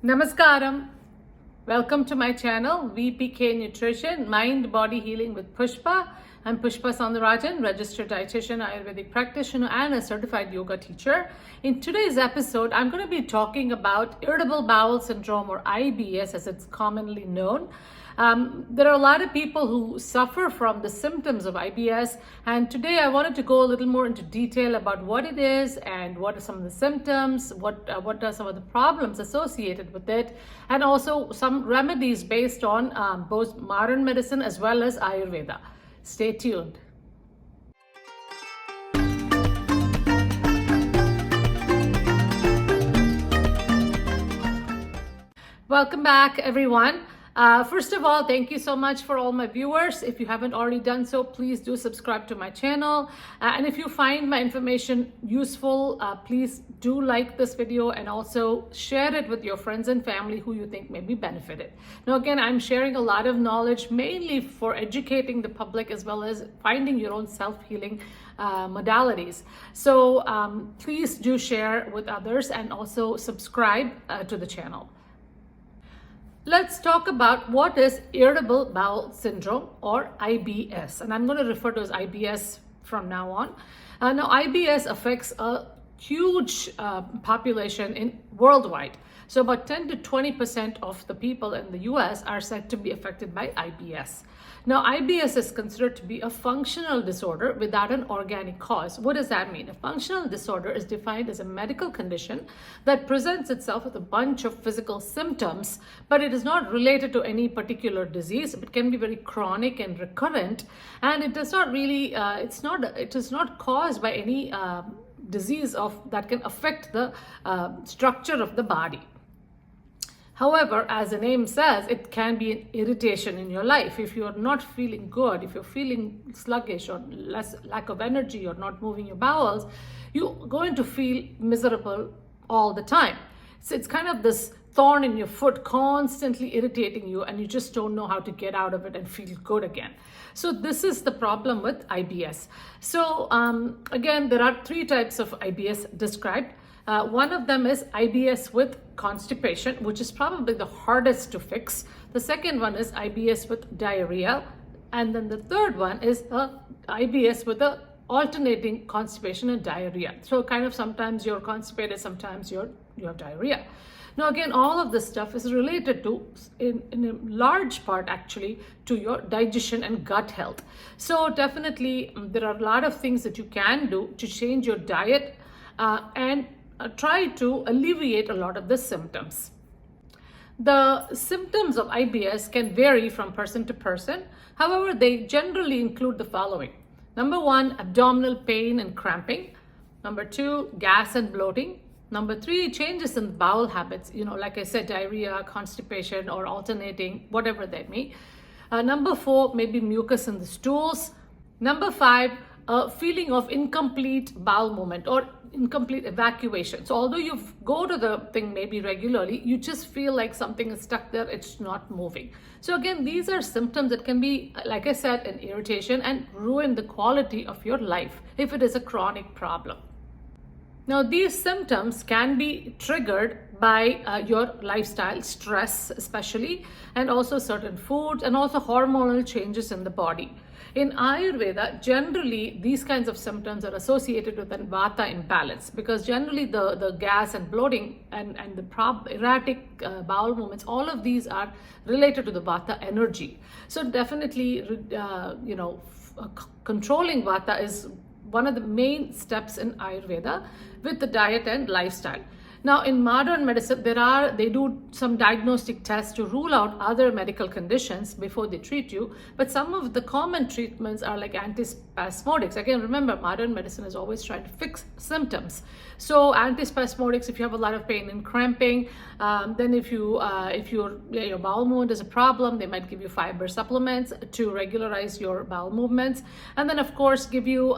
Namaskaram. Welcome to my channel, VPK Nutrition, Mind Body Healing with Pushpa. I'm Pushpa Soundarajan, registered dietitian, Ayurvedic practitioner, and a certified yoga teacher. In today's episode, I'm going to be talking about Irritable Bowel Syndrome, or IBS as it's commonly known. There are a lot of people who suffer from the symptoms of IBS, and today I wanted to go a little more into detail about what it is and what are some of the symptoms, what are some of the problems associated with it, and also some remedies based on both modern medicine as well as Ayurveda. Stay tuned. Welcome back, everyone. First of all, thank you so much for all my viewers. If you haven't already done so, please do subscribe to my channel. And if you find my information useful, please do like this video and also share it with your friends and family who you think may be benefited. Now, again, I'm sharing a lot of knowledge mainly for educating the public as well as finding your own self-healing modalities. So please do share with others and also subscribe to the channel. Let's talk about what is Irritable Bowel Syndrome, or IBS. And I'm going to refer to as IBS from now on. Now, IBS affects a huge population worldwide. So about 10 to 20% of the people in the US are said to be affected by IBS. Now, IBS is considered to be a functional disorder without an organic cause. What does that mean? A functional disorder is defined as a medical condition that presents itself with a bunch of physical symptoms, but it is not related to any particular disease. It can be very chronic and recurrent, and it does not really, it is not caused by any disease that can affect the structure of the body. However, as the name says, it can be an irritation in your life. If you're not feeling good, if you're feeling sluggish or lack of energy or not moving your bowels, you're going to feel miserable all the time. So it's kind of this thorn in your foot constantly irritating you, and you just don't know how to get out of it and feel good again. So this is the problem with IBS. So again, there are three types of IBS described. One of them is IBS with constipation, which is probably the hardest to fix. The second one is IBS with diarrhea. And then the third one is IBS with alternating constipation and diarrhea. So kind of sometimes you're constipated, sometimes you have diarrhea. Now, again, all of this stuff is related to, in a large part actually, to your digestion and gut health. So definitely there are a lot of things that you can do to change your diet and try to alleviate a lot of the symptoms. The symptoms of IBS can vary from person to person. However, they generally include the following. Number one, abdominal pain and cramping. Number two, gas and bloating. Number three, changes in bowel habits, like I said, diarrhea, constipation, or alternating, whatever they may. Number four, maybe mucus in the stools. Number five, a feeling of incomplete bowel movement or incomplete evacuation. So although you go to the thing maybe regularly, you just feel like something is stuck there, it's not moving. So again, these are symptoms that can be, like I said, an irritation and ruin the quality of your life if it is a chronic problem. Now, these symptoms can be triggered by your lifestyle, stress especially, and also certain foods, and also hormonal changes in the body. In Ayurveda, generally, these kinds of symptoms are associated with a Vata imbalance, because generally the gas and bloating and the erratic bowel movements, all of these are related to the Vata energy. So definitely, controlling Vata is one of the main steps in Ayurveda with the diet and lifestyle. Now, in modern medicine, they do some diagnostic tests to rule out other medical conditions before they treat you. But some of the common treatments are like antispasmodics. Again, remember, modern medicine is always trying to fix symptoms. So antispasmodics, if you have a lot of pain and cramping, then if your bowel movement is a problem, they might give you fiber supplements to regularize your bowel movements. And then, of course, give you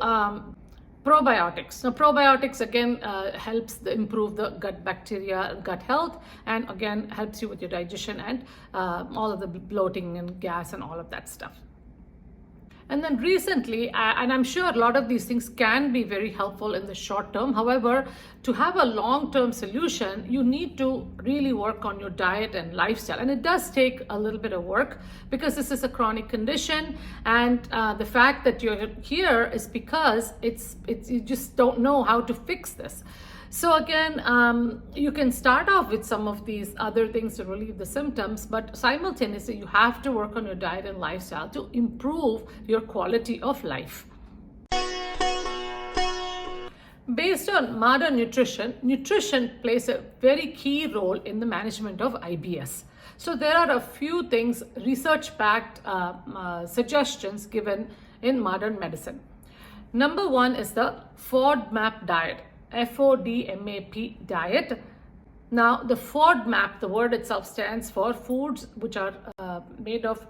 probiotics. Now, probiotics again helps improve the gut bacteria, gut health, and again helps you with your digestion and all of the bloating and gas and all of that stuff. And then recently, and I'm sure a lot of these things can be very helpful in the short term. However, to have a long-term solution, you need to really work on your diet and lifestyle. And it does take a little bit of work because this is a chronic condition. And the fact that you're here is because you just don't know how to fix this. So again, you can start off with some of these other things to relieve the symptoms, but simultaneously you have to work on your diet and lifestyle to improve your quality of life. Based on modern nutrition, nutrition plays a very key role in the management of IBS. So there are a few things, research-backed suggestions given in modern medicine. Number one is the Fodmap diet. FODMAP diet. Now, the Fodmap, the word itself stands for foods which are made of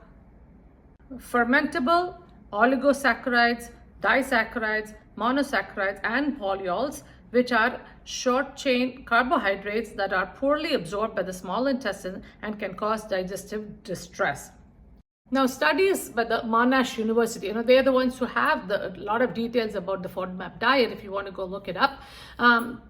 fermentable oligosaccharides, disaccharides, monosaccharides, and polyols, which are short-chain carbohydrates that are poorly absorbed by the small intestine and can cause digestive distress. Now, studies by the Monash University, they're the ones who have a lot of details about the Fodmap diet. If you want to go look it up,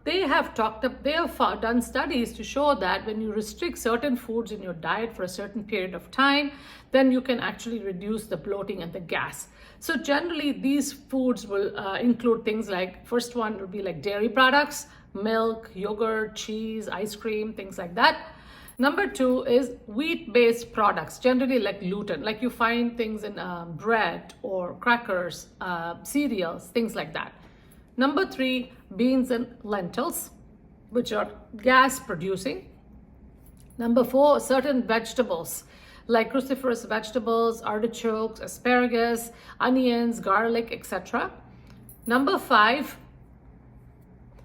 they have done studies to show that when you restrict certain foods in your diet for a certain period of time, then you can actually reduce the bloating and the gas. So generally, these foods will include things like, first one would be like dairy products, milk, yogurt, cheese, ice cream, things like that. Number two is wheat-based products, generally like gluten, like you find things in bread or crackers, cereals, things like that. Number three, beans and lentils, which are gas-producing. Number four, certain vegetables, like cruciferous vegetables, artichokes, asparagus, onions, garlic, etc. Number five,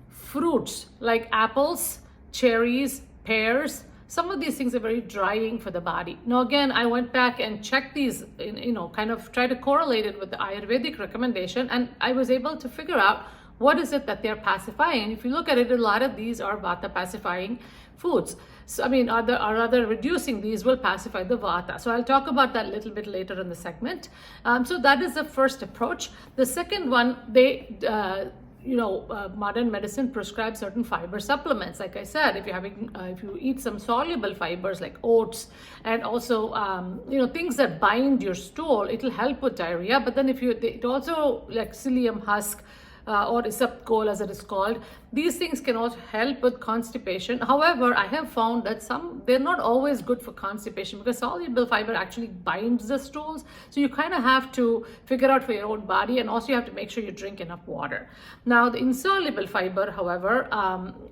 fruits like apples, cherries, pears. Some of these things are very drying for the body. Now, again, I went back and checked these, kind of try to correlate it with the Ayurvedic recommendation, and I was able to figure out what is it that they're pacifying. If you look at it, a lot of these are Vata pacifying foods. So, rather reducing these will pacify the Vata. So I'll talk about that a little bit later in the segment. So that is the first approach. The second one, modern medicine prescribes certain fiber supplements. Like I said, if you eat some soluble fibers like oats and also, things that bind your stool, it'll help with diarrhea. But then it also like psyllium husk, or isopkol as it is called, these things can also help with constipation. However, I have found that they're not always good for constipation because soluble fiber actually binds the stools. So you kind of have to figure out for your own body, and also you have to make sure you drink enough water. Now, the insoluble fiber, however,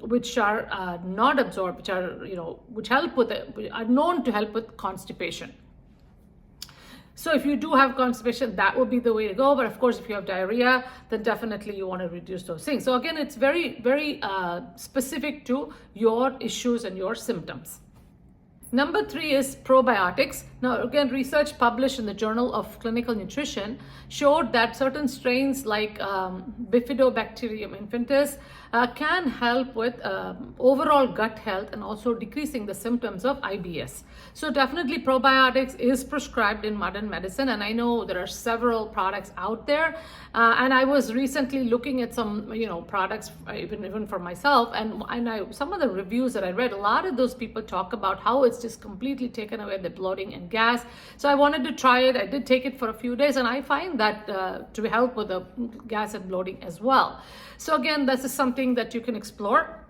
which are not absorbed, which are known to help with constipation. So if you do have constipation, that would be the way to go. But of course, if you have diarrhea, then definitely you want to reduce those things. So again, it's very, very specific to your issues and your symptoms. Number three is probiotics. Now, again, research published in the Journal of Clinical Nutrition showed that certain strains like Bifidobacterium infantis can help with overall gut health and also decreasing the symptoms of IBS. So definitely probiotics is prescribed in modern medicine, and I know there are several products out there. And I was recently looking at some, products even for myself, and some of the reviews that I read, a lot of those people talk about how it's just completely taken away the bloating and gas. So I wanted to try it. I did take it for a few days, and I find that to help with the gas and bloating as well. So again, this is something that you can explore.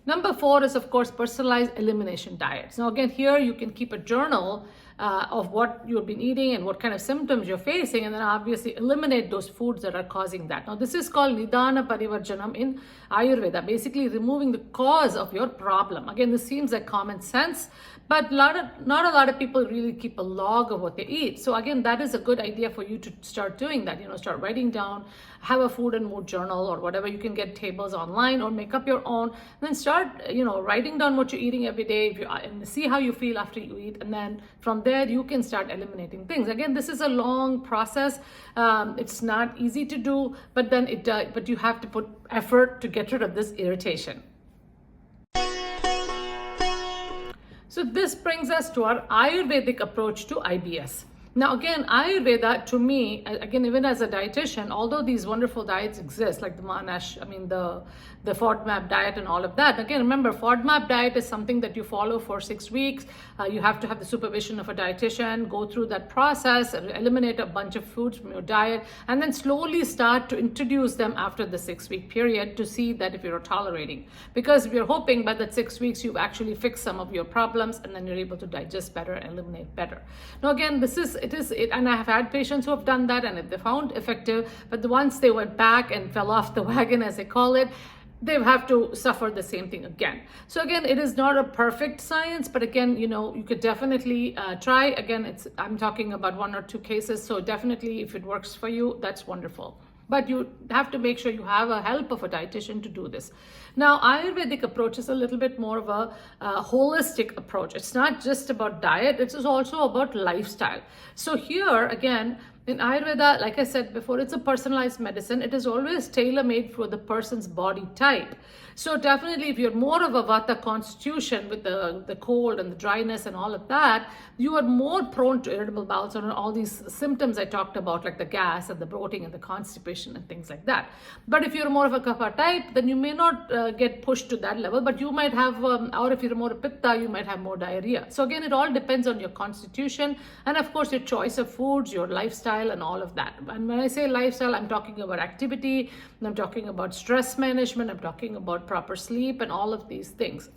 Number four is, of course, personalized elimination diets. Now, again, here you can keep a journal of what you've been eating and what kind of symptoms you're facing, and then obviously eliminate those foods that are causing that. Now, this is called Nidana Parivarjanam in Ayurveda, basically removing the cause of your problem. Again, this seems like common sense, but not a lot of people really keep a log of what they eat. So again, that is a good idea for you to start doing that. Start writing down, have a food and mood journal or whatever. You can get tables online or make up your own. Then start, writing down what you're eating every day and see how you feel after you eat. And then from there, you can start eliminating things. Again, this is a long process. It's not easy to do, but you have to put effort to get rid of this irritation. So this brings us to our Ayurvedic approach to IBS. Now, again, Ayurveda, to me, again, even as a dietitian, although these wonderful diets exist, like the Monash, the Fodmap diet and all of that. Again, remember, Fodmap diet is something that you follow for 6 weeks. You have to have the supervision of a dietitian, go through that process, eliminate a bunch of foods from your diet, and then slowly start to introduce them after the 6-week period to see that if you're tolerating. Because we're hoping by that 6 weeks, you've actually fixed some of your problems, and then you're able to digest better, eliminate better. Now, again, and I have had patients who have done that and they found effective, but once they went back and fell off the wagon, as they call it, they have to suffer the same thing again. So again, it is not a perfect science, but again, you could definitely try. Again, I'm talking about 1 or 2 cases, so definitely if it works for you, that's wonderful. But you have to make sure you have a help of a dietitian to do this. Now, Ayurvedic approach is a little bit more of a holistic approach. It's not just about diet, it is also about lifestyle. So here, again, in Ayurveda, like I said before, it's a personalized medicine. It is always tailor-made for the person's body type. So definitely, if you're more of a Vata constitution with the cold and the dryness and all of that, you are more prone to irritable bowel syndrome and all these symptoms I talked about, like the gas and the bloating and the constipation and things like that. But if you're more of a Kapha type, then you may not get pushed to that level, but you might have, or if you're more a Pitta, you might have more diarrhea. So again, it all depends on your constitution and of course your choice of foods, your lifestyle and all of that. And when I say lifestyle, I'm talking about activity, I'm talking about stress management, I'm talking about proper sleep and all of these things.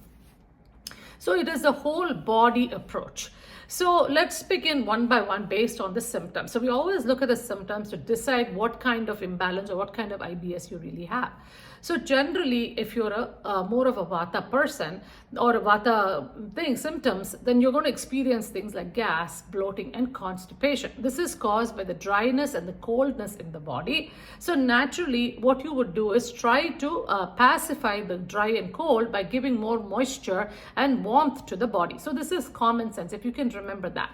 So it is a whole body approach. So let's begin one by one based on the symptoms. So we always look at the symptoms to decide what kind of imbalance or what kind of IBS you really have. So generally, if you're a more of a Vata person or a Vata symptoms, then you're going to experience things like gas, bloating, and constipation. This is caused by the dryness and the coldness in the body. So naturally, what you would do is try to pacify the dry and cold by giving more moisture and warmth to the body. So this is common sense, if you can remember that,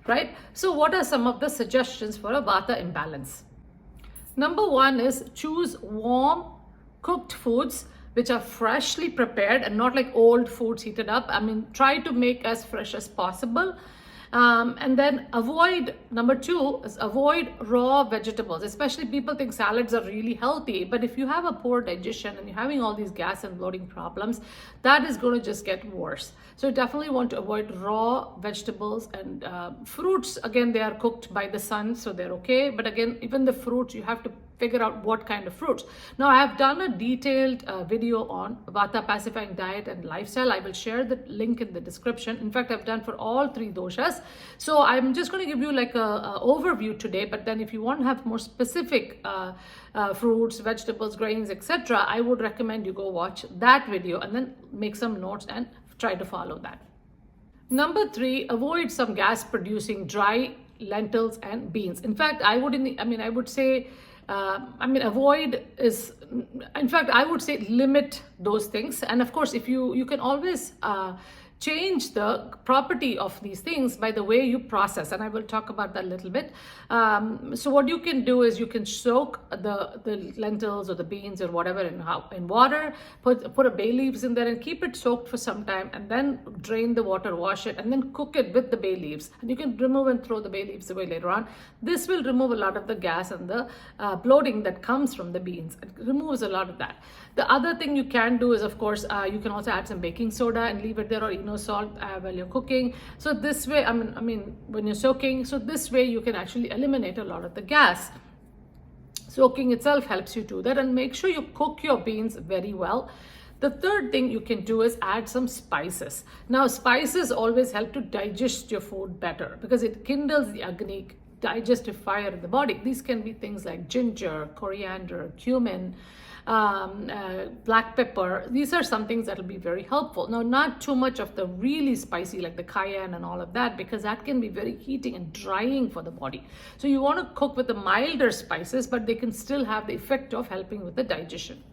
right? So what are some of the suggestions for a Vata imbalance? Number 1 is choose warm, cooked foods which are freshly prepared and not like old foods heated up. Try to make as fresh as possible. And then number 2 is avoid raw vegetables. Especially people think salads are really healthy, but if you have a poor digestion and you're having all these gas and bloating problems, that is going to just get worse. So you definitely want to avoid raw vegetables and fruits. Again, they are cooked by the sun, so they're okay. But again, even the fruits, you have to figure out what kind of fruits. Now, I have done a detailed video on Vata pacifying diet and lifestyle. I will share the link in the description. In fact, I've done for all 3 doshas. So I'm just going to give you like a overview today, but then if you want to have more specific fruits, vegetables, grains, etc., I would recommend you go watch that video and then make some notes and try to follow that. Number 3, avoid some gas producing dry lentils and beans. In fact, I would say limit those things. And of course, if you can always change the property of these things by the way you process, and I will talk about that a little bit. So what you can do is you can soak the lentils or the beans or whatever in water, put a bay leaves in there and keep it soaked for some time, and then drain the water, wash it, and then cook it with the bay leaves. And you can remove and throw the bay leaves away later on. This will remove a lot of the gas and the bloating that comes from the beans. It removes a lot of that. The other thing you can do is, of course, you can also add some baking soda and leave it there, or salt while you're cooking. So this way, when you're soaking, so this way you can actually eliminate a lot of the gas. Soaking itself helps you do that, and make sure you cook your beans very well. The third thing you can do is add some spices. Now, spices always help to digest your food better because it kindles the Agni, digestive fire in the body. These can be things like ginger, coriander, cumin, black pepper. These are some things that will be very helpful. Now, not too much of the really spicy like the cayenne and all of that, because that can be very heating and drying for the body. So you want to cook with the milder spices, but they can still have the effect of helping with the digestion.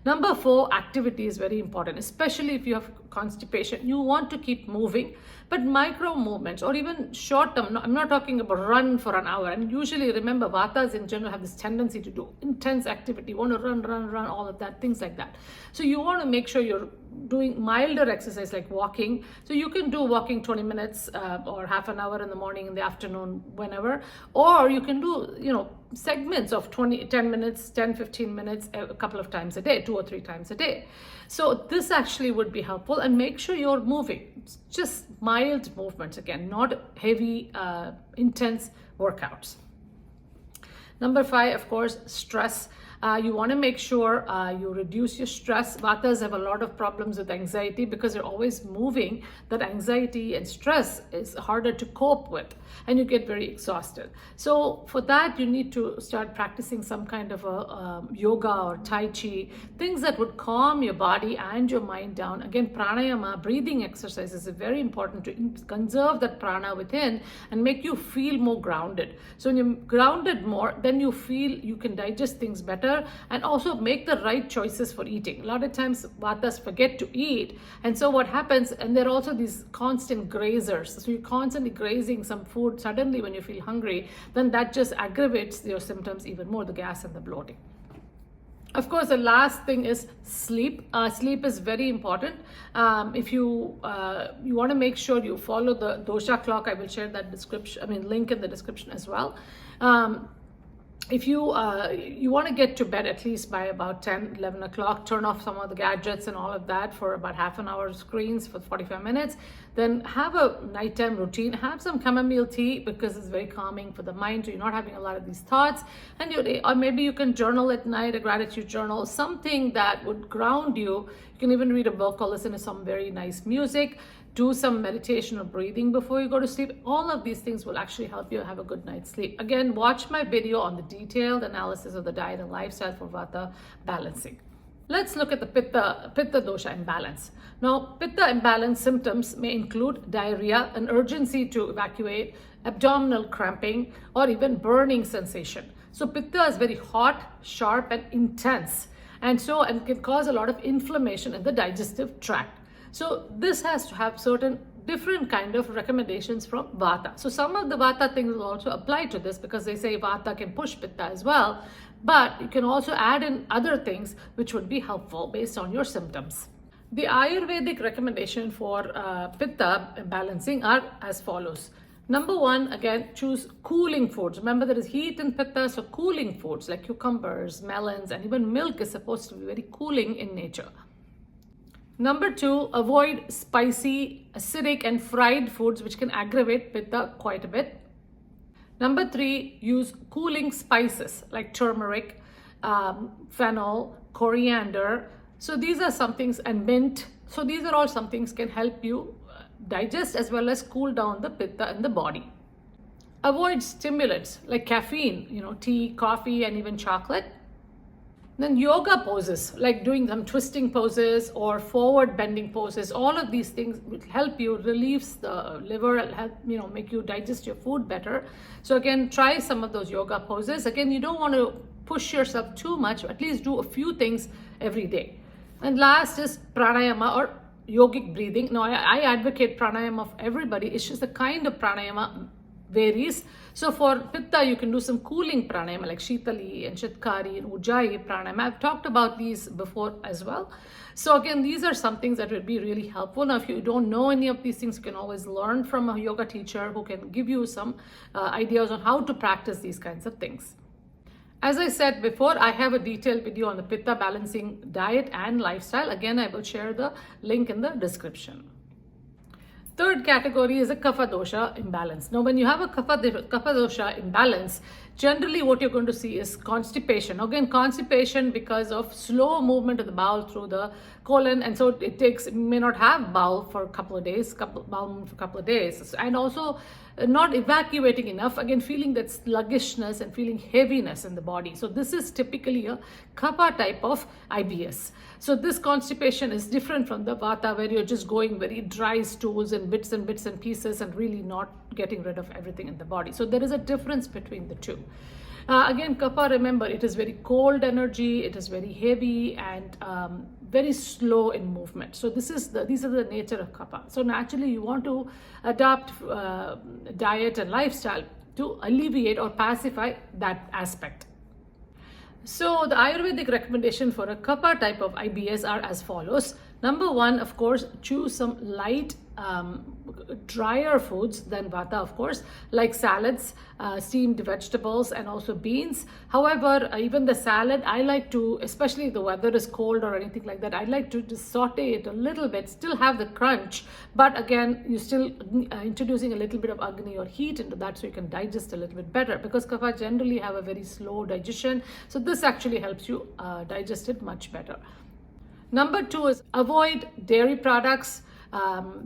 Number 4, activity is very important, especially if you have constipation. You want to keep moving, but micro movements or even short term. I'm not talking about run for an hour. And usually, remember, Vatas in general have this tendency to do intense activity. You want to run, all of that, things like that. So you want to make sure you're doing milder exercise like walking. So you can do walking 20 minutes or half an hour in the morning, in the afternoon, whenever, or you can do, segments of 10 minutes, 10, 15 minutes, a couple of times a day, 2 or 3 times a day. So this actually would be helpful, and make sure you're moving, just mild movements again, not heavy, intense workouts. Number 5, of course, stress. You want to make sure you reduce your stress. Vatas have a lot of problems with anxiety because they're always moving. That anxiety and stress is harder to cope with, and you get very exhausted. So for that, you need to start practicing some kind of a yoga or Tai Chi, things that would calm your body and your mind down. Again, pranayama, breathing exercises, is very important to conserve that prana within and make you feel more grounded. So when you're grounded more, then you feel you can digest things better and also make the right choices for eating. A lot of times Vatas forget to eat, and so what happens, and there are also these constant grazers, so you're constantly grazing some food. Suddenly when you feel hungry, then that just aggravates your symptoms even more, the gas and the bloating. Of course, the last thing is sleep. Sleep is very important. If you want to make sure you follow the Dosha Clock, I will share that link in the description as well. If you want to get to bed at least by about 10, 11 o'clock, turn off some of the gadgets and all of that for about half an hour, screens for 45 minutes, then have a nighttime routine. Have some chamomile tea because it's very calming for the mind, so you're not having a lot of these thoughts. Or maybe you can journal at night, a gratitude journal, something that would ground you. You can even read a book or listen to some very nice music. Do some meditation or breathing before you go to sleep. All of these things will actually help you have a good night's sleep. Again, watch my video on the detailed analysis of the diet and lifestyle for Vata balancing. Let's look at the Pitta dosha imbalance. Now, Pitta imbalance symptoms may include diarrhea, an urgency to evacuate, abdominal cramping, or even burning sensation. So Pitta is very hot, sharp, and intense, and can cause a lot of inflammation in the digestive tract. So this has to have certain different kind of recommendations from Vata. So some of the Vata things will also apply to this because they say Vata can push Pitta as well, but you can also add in other things which would be helpful based on your symptoms. The Ayurvedic recommendation for Pitta balancing are as follows. Number 1, again, choose cooling foods. Remember, there is heat in Pitta, so cooling foods like cucumbers, melons, and even milk is supposed to be very cooling in nature. Number 2, avoid spicy, acidic, and fried foods which can aggravate Pitta quite a bit. Number 3, use cooling spices like turmeric, fennel, coriander. So these are some things, and mint. So these are all some things can help you digest as well as cool down the Pitta in the body. Avoid stimulants like caffeine, tea, coffee, and even chocolate. Then yoga poses, like doing some twisting poses or forward bending poses, all of these things will help you relieve the liver, help make you digest your food better. So again, try some of those yoga poses. Again, you don't want to push yourself too much, at least do a few things every day. And last is pranayama or yogic breathing. Now, I advocate pranayama for everybody. It's just the kind of pranayama varies. So for Pitta, you can do some cooling pranayama like Shitali and Chitkari and Ujjayi pranayama. I've talked about these before as well. So again, these are some things that would be really helpful. Now, if you don't know any of these things, you can always learn from a yoga teacher who can give you some ideas on how to practice these kinds of things. As I said before, I have a detailed video on the Pitta balancing diet and lifestyle. Again, I will share the link in the description. Third category is a kapha dosha imbalance. Now, when you have a kapha dosha imbalance, generally what you're going to see is constipation. Again, constipation because of slow movement of the bowel through the colon, and so it may not have bowel for a couple of days, and also not evacuating enough, again feeling that sluggishness and feeling heaviness in the body. So this is typically a kapha type of IBS. So this constipation is different from the Vata, where you're just going very dry stools and bits and pieces and really not getting rid of everything in the body. So there is a difference between the two. Again, kapha, remember, it is very cold energy, it is very heavy and very slow in movement. So these are the nature of kapha. So naturally you want to adopt diet and lifestyle to alleviate or pacify that aspect. So the Ayurvedic recommendation for a kapha type of IBS are as follows. Number one, of course, choose some light, drier foods than Vata, of course, like salads, steamed vegetables, and also beans. However, even the salad, I like to, especially if the weather is cold or anything like that, I like to just saute it a little bit, still have the crunch, but again, you're still introducing a little bit of agni or heat into that so you can digest a little bit better, because kapha generally have a very slow digestion. So this actually helps you digest it much better. Number two is avoid dairy products,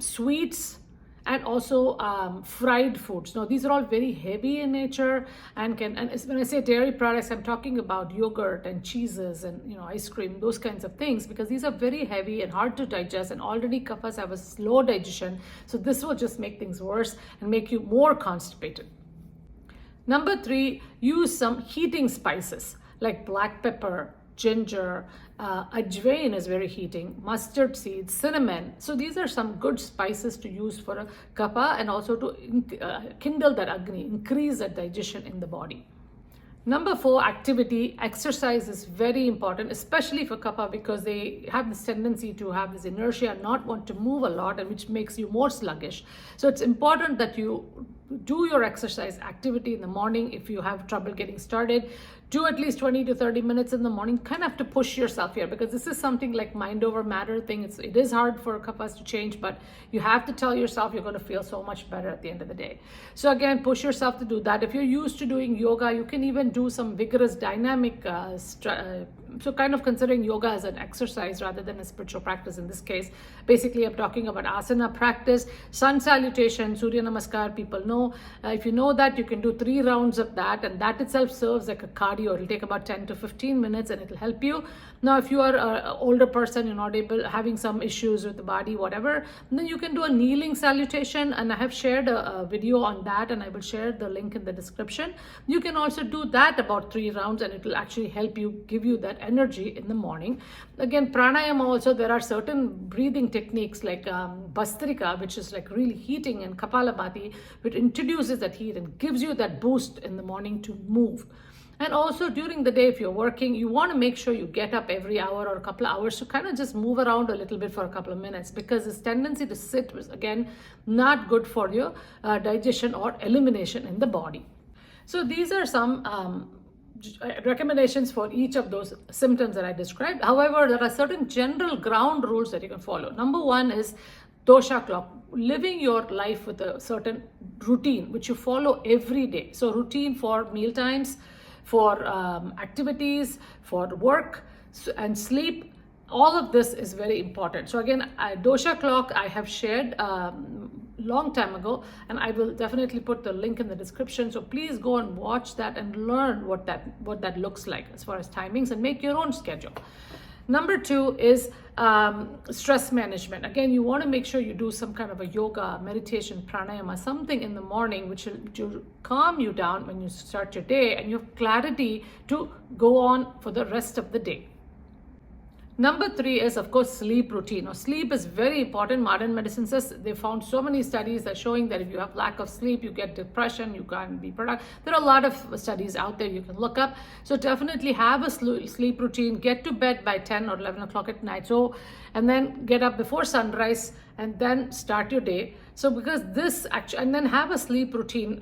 sweets, and also fried foods. Now, these are all very heavy in nature and when I say dairy products, I'm talking about yogurt and cheeses and ice cream, those kinds of things, because these are very heavy and hard to digest, and already kaphas have a slow digestion. So this will just make things worse and make you more constipated. Number three, use some heating spices like black pepper, ginger, ajwain is very heating, mustard seeds, cinnamon. So these are some good spices to use for a kapha and also to kindle that agni, increase that digestion in the body. Number four, activity. Exercise is very important, especially for kapha, because they have this tendency to have this inertia and not want to move a lot, and which makes you more sluggish. So it's important that you do your exercise activity in the morning. If you have trouble getting started, do at least 20 to 30 minutes in the morning. Kind of have to push yourself here, because this is something like mind over matter thing. It is hard for kaphas to change, but you have to tell yourself you're going to feel so much better at the end of the day. So again, push yourself to do that. If you're used to doing yoga, you can even do some vigorous dynamic so kind of considering yoga as an exercise rather than a spiritual practice in this case. Basically, I'm talking about asana practice, sun salutation, Surya Namaskar, people know. If you know that, you can do 3 rounds of that, and that itself serves like a cardio. It'll take about 10 to 15 minutes and it'll help you. Now, if you are an older person, you're not having some issues with the body, whatever, then you can do a kneeling salutation, and I have shared a video on that, and I will share the link in the description. You can also do that about 3 rounds, and it will actually help you, give you that energy in the morning. Again, pranayama also, there are certain breathing techniques like Bastrika, which is like really heating, and Kapalabhati, which introduces that heat and gives you that boost in the morning to move. And also during the day, if you're working, you want to make sure you get up every hour or a couple of hours to kind of just move around a little bit for a couple of minutes, because this tendency to sit was, again, not good for your digestion or elimination in the body. So these are some recommendations for each of those symptoms that I described. However, there are certain general ground rules that you can follow. Number one is Dosha Clock, living your life with a certain routine, which you follow every day. So routine for meal times, for activities, for work and sleep. All of this is very important. So again, Dosha Clock I have shared long time ago, and I will definitely put the link in the description. So please go and watch that and learn what that looks like as far as timings, and make your own schedule. Number two is stress management. Again, you want to make sure you do some kind of a yoga, meditation, pranayama, something in the morning which will calm you down when you start your day, and you have clarity to go on for the rest of the day. Number three is, of course, sleep routine. Now, sleep is very important. Modern medicine says they found so many studies that showing that if you have lack of sleep, you get depression, you can't be productive. There are a lot of studies out there you can look up. So definitely have a sleep routine. Get to bed by 10 or 11 o'clock at night. So, and then get up before sunrise and then start your day. So because this actually, and then have a sleep routine,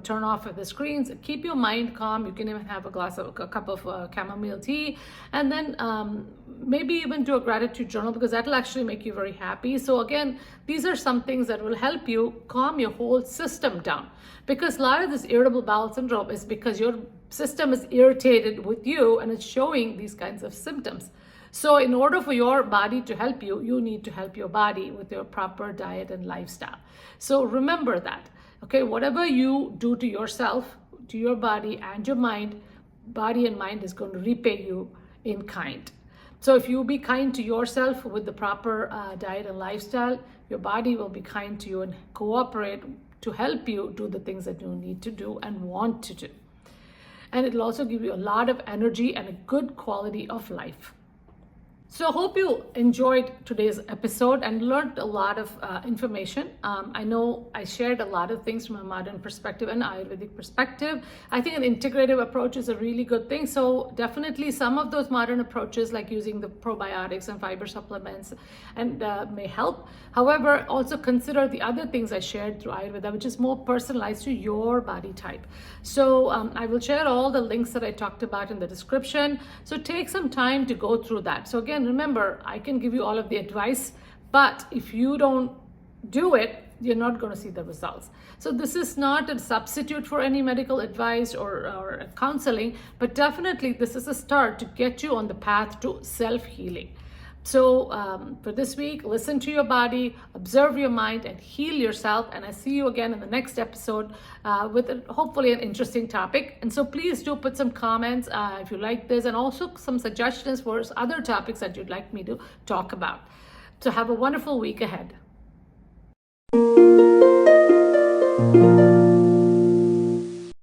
turn off the screens, keep your mind calm. You can even have a cup of chamomile tea, and then maybe even do a gratitude journal, because that will actually make you very happy. So again, these are some things that will help you calm your whole system down, because a lot of this irritable bowel syndrome is because your system is irritated with you and it's showing these kinds of symptoms. So in order for your body to help you, you need to help your body with your proper diet and lifestyle. So remember that, okay? Whatever you do to yourself, to your body and your mind, body and mind is going to repay you in kind. So if you be kind to yourself with the proper diet and lifestyle, your body will be kind to you and cooperate to help you do the things that you need to do and want to do. And it'll also give you a lot of energy and a good quality of life. So I hope you enjoyed today's episode and learned a lot of information. I know I shared a lot of things from a modern perspective and Ayurvedic perspective. I think an integrative approach is a really good thing. So definitely some of those modern approaches, like using the probiotics and fiber supplements, and may help. However, also consider the other things I shared through Ayurveda, which is more personalized to your body type. So I will share all the links that I talked about in the description. So take some time to go through that. So again, remember, I can give you all of the advice, but if you don't do it, you're not going to see the results. So this is not a substitute for any medical advice or counseling, but definitely this is a start to get you on the path to self-healing. So for this week, listen to your body, observe your mind, and heal yourself. And I see you again in the next episode with hopefully an interesting topic. And so please do put some comments if you like this, and also some suggestions for other topics that you'd like me to talk about. So have a wonderful week ahead.